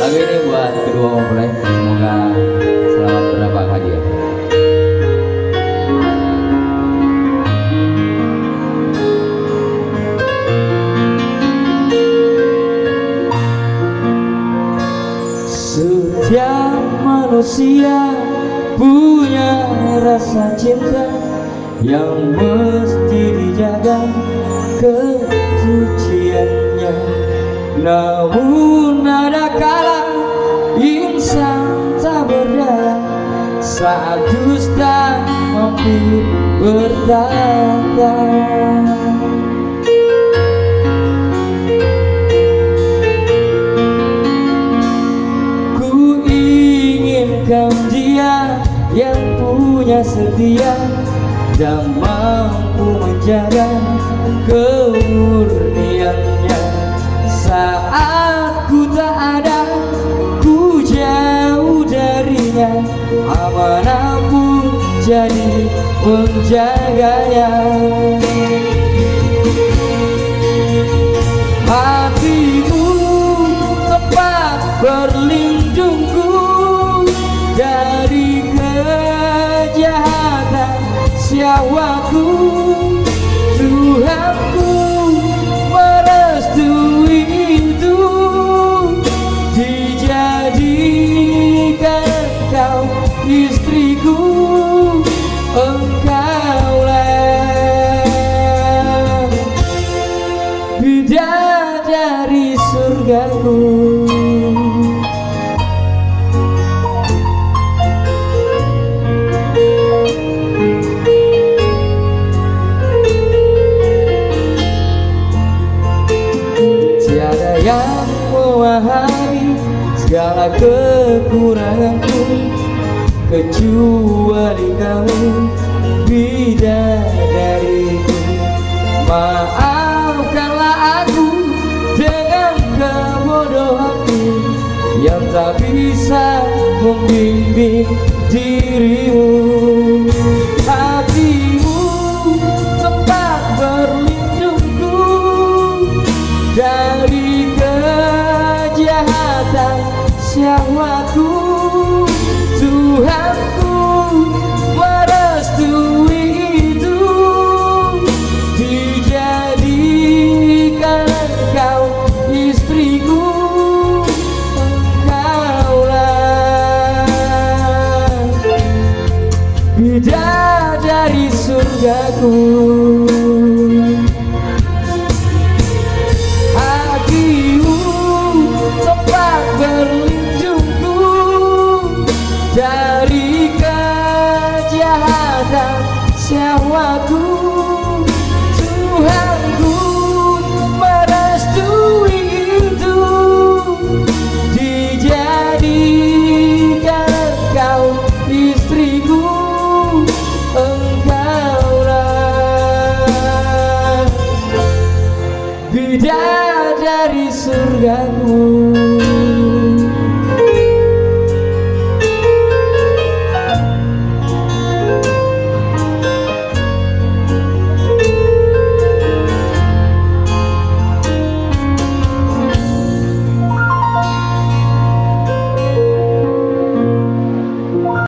Lagu ini buat kedua mempelai, semoga selamat berbahagia. Setiap manusia punya rasa cinta yang mesti dijaga kesuciannya. Namun ada kala insan tak berdaya saat dusta mampir bertata. Ku inginkan dia yang punya setia dan mampu menjaga kemurniannya. Saat ku tak ada, ku jauh darinya, amanah pun jadi penjaganya. Hatimu tempat berlindungku dari kejahatan syahwatku. Tuhanku merestui itu, dijadikan kau istriku. Engkaulah bidadari surgaku. Tiada yang memahami segala kekuranganku kecuali kamu, bidadariku. Maafkanlah aku dengan kebodohanku yang tak bisa membimbing dirimu. Hatimu tempat berlindungku dari kejahatan syahwatku. Tuhanku merestui itu, dijadikan kau istriku. Engkaulah bidadari surgaku. Berlindungku dari kejahatan syahwatku. Tuhanku merestui itu, dijadikan kau istriku. Engkaulah bidadari surgaku.